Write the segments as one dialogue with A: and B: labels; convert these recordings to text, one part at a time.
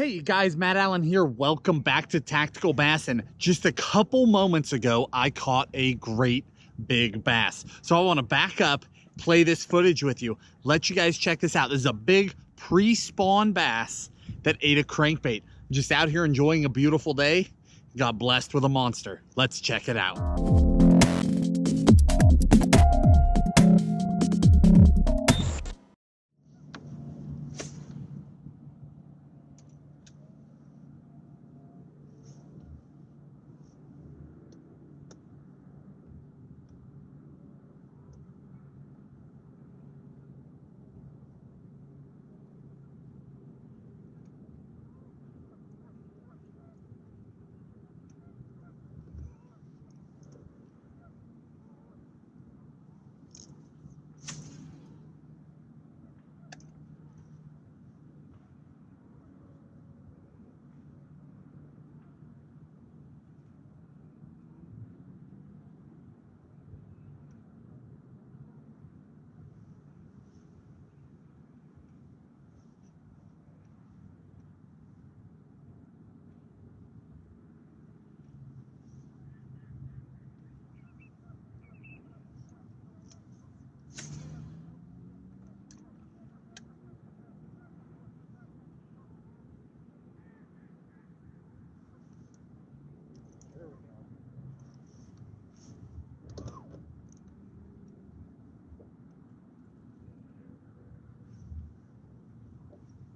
A: Hey guys, Matt Allen here. Welcome back to Tactical Bassin. Just a couple moments ago, I caught a great big bass. So I want to back up, play this footage with you, let you guys check this out. This is a big pre-spawn bass that ate a crankbait. I'm just out here enjoying a beautiful day. Got blessed with a monster. Let's check it out.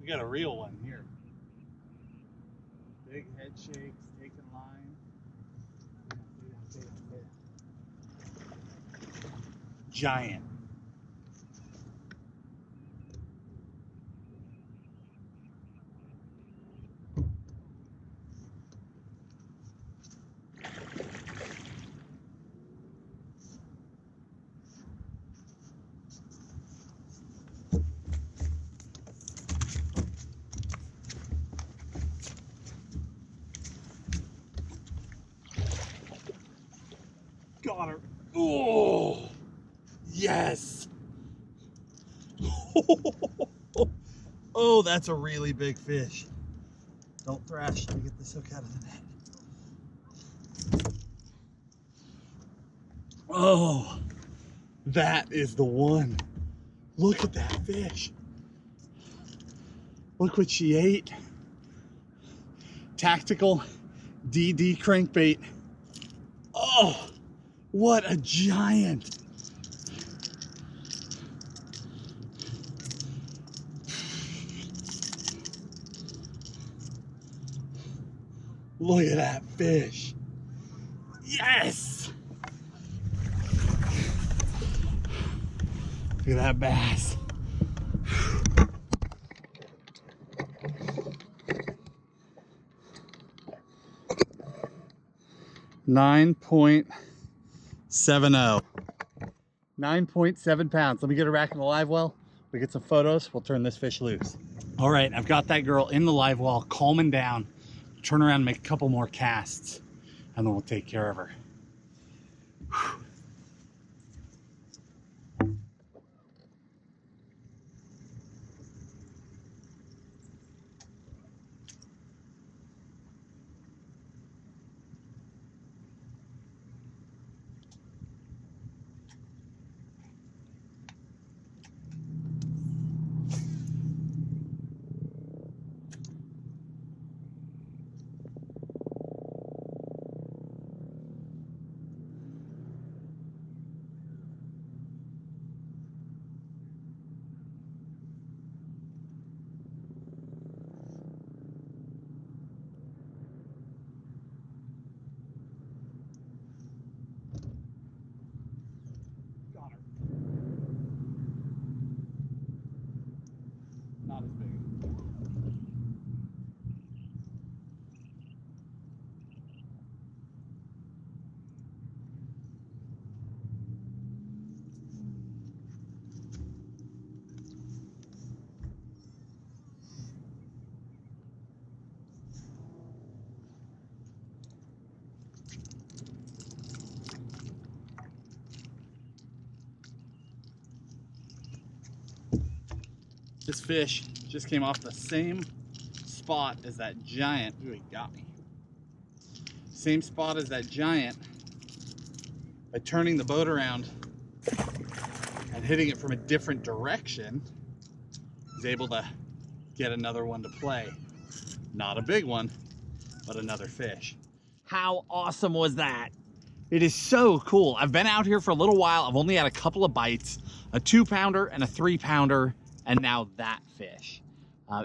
A: We got a real one here. Big head shakes, taking line. Giant. Got her. Oh, yes. Oh, that's a really big fish. Don't thrash. Let me get this hook out of the net. Oh, that is the one. Look at that fish. Look what she ate. Tactical DD Crankbait. Oh, what a giant. Look at that fish. Yes. Look at that bass. .70. 9.7 pounds. Let me get her back in the live well. We get some photos. We'll turn this fish loose. All right, I've got that girl in the live well, calming down. Turn around and make a couple more casts, and then we'll take care of her. Whew. Not as big. This fish just came off the same spot as that giant. Ooh, he got me. Same spot as that giant. By turning the boat around and hitting it from a different direction, he's able to get another one to play. Not a big one, but another fish. How awesome was that? It is so cool. I've been out here for a little while. I've only had a couple of bites, a 2-pounder and a 3-pounder, and now that fish.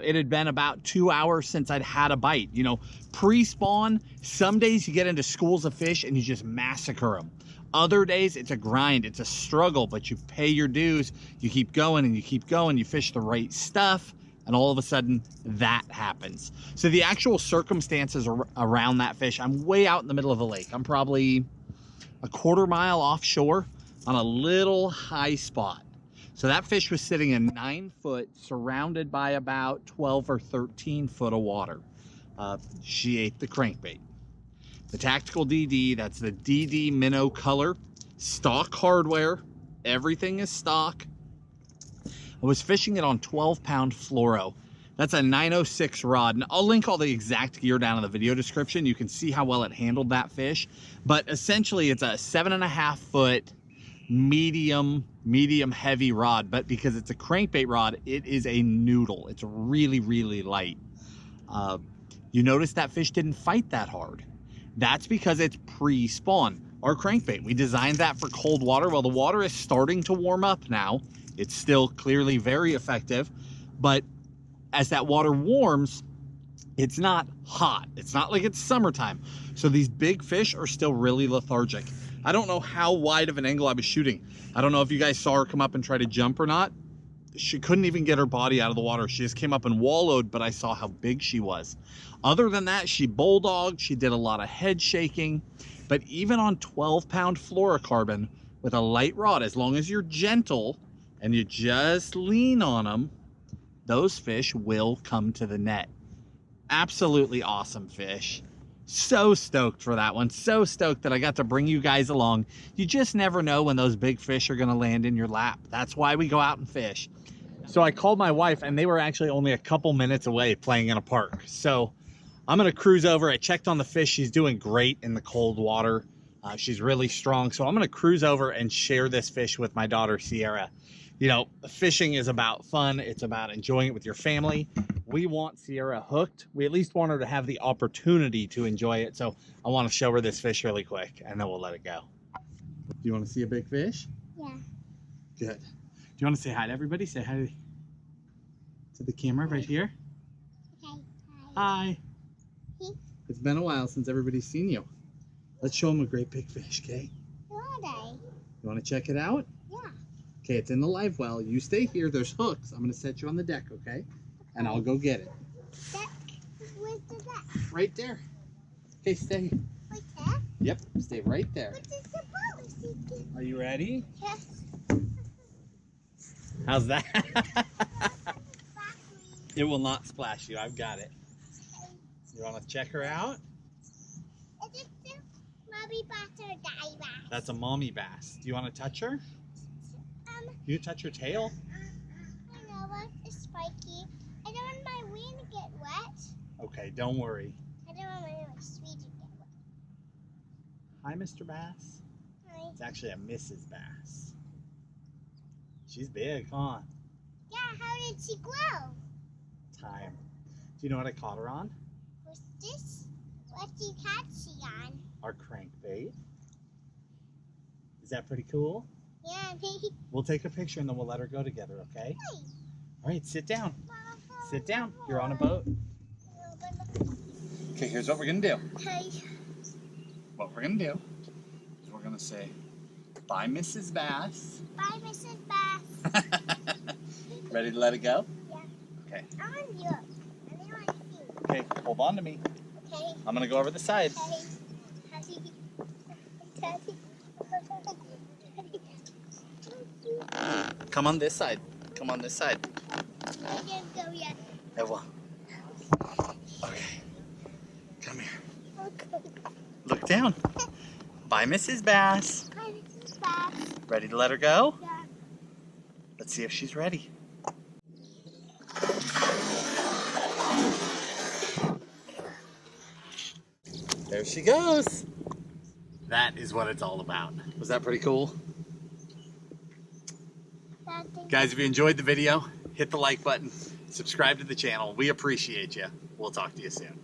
A: It had been about 2 hours since I'd had a bite. You know, pre-spawn, some days you get into schools of fish and you just massacre them. Other days it's a grind, it's a struggle, but you pay your dues, you keep going and you keep going, you fish the right stuff, and all of a sudden that happens. So the actual circumstances around that fish, I'm way out in the middle of the lake. I'm probably a 1/4 mile offshore on a little high spot. So that fish was sitting in 9 foot, surrounded by about 12 or 13 foot of water. She ate the crankbait. The Tactical DD, that's the DD minnow color, stock hardware, everything is stock. I was fishing it on 12-pound fluoro. That's a 906 rod, and I'll link all the exact gear down in the video description. You can see how well it handled that fish. But essentially, it's a 7.5 foot medium heavy rod, but because it's a crankbait rod, it is a noodle. It's really, really light. You notice that fish didn't fight that hard. That's because it's pre-spawn. Our crankbait, we designed that for cold water. Well, the water is starting to warm up now. It's still clearly very effective, but as that water warms, it's not hot. It's not like it's summertime. So these big fish are still really lethargic. I don't know how wide of an angle I was shooting. I don't know if you guys saw her come up and try to jump or not. She couldn't even get her body out of the water. She just came up and wallowed, but I saw how big she was. Other than that, she bulldogged. She did a lot of head shaking. But even on 12-pound fluorocarbon with a light rod, as long as you're gentle and you just lean on them, those fish will come to the net. Absolutely awesome fish. So stoked for that one. So stoked that I got to bring you guys along. You just never know when those big fish are going to land in your lap. That's why we go out and fish. So I called my wife, and they were actually only a couple minutes away playing in a park. So I'm going to cruise over. I checked on the fish. She's doing great in the cold water. She's really strong. So I'm going to cruise over and share this fish with my daughter, Sierra. You know, fishing is about fun. It's about enjoying it with your family. We want Sierra hooked. We at least want her to have the opportunity to enjoy it. So I want to show her this fish really quick, and then we'll let it go. Do you want to see a big fish?
B: Yeah.
A: Good. Do you want to say hi to everybody? Say hi to the camera right here.
B: Okay.
A: Hi. It's been a while since everybody's seen you. Let's show them a great big fish, okay?
B: Where are they?
A: You want to check it out?
B: Yeah.
A: Okay, it's in the live well. You stay here. There's hooks. I'm going to set you on the deck, okay? And I'll go get it.
B: Where's the deck?
A: Right there. Okay, stay.
B: Right there?
A: Yep, stay right there.
B: What is the boat?
A: Are you ready?
B: Yes.
A: How's that? It will not splash you. I've got it. You want to check her out?
B: Is it the mommy bass or daddy bass?
A: That's a mommy bass. Do you want to touch her? You touch her tail?
B: I know, but it's spiky. I don't want my wing to get wet.
A: Okay, don't worry.
B: I don't want my sweet to get wet.
A: Hi, Mr. Bass.
B: Hi.
A: It's actually a Mrs. Bass. She's big, huh?
B: Yeah, how did she grow?
A: Time. Do you know what I caught her on?
B: What's this? What's she catch she on?
A: Our crankbait. Is that pretty cool?
B: Yeah, maybe.
A: We'll take a picture and then we'll let her go together, okay?
B: Hey.
A: All right, sit down. Sit down. You're on a boat. Okay, here's what we're going to do.
B: Hey.
A: What we're going to do is we're going to say, bye, Mrs. Bass.
B: Bye, Mrs. Bass.
A: Ready to let it go?
B: Yeah.
A: Okay.
B: I want you. I don't want you.
A: Okay, hold on to me.
B: Okay.
A: I'm going to go over the side. Come on this side. Come on this side.
B: I didn't go yet.
A: I will. Okay. Come here.
B: Okay.
A: Look down. Bye, Mrs. Bass.
B: Bye, Mrs. Bass.
A: Ready to let her go?
B: Yeah.
A: Let's see if she's ready. There she goes. That is what it's all about. Was that pretty cool? Guys, if you enjoyed the video, hit the like button, subscribe to the channel. We appreciate you. We'll talk to you soon.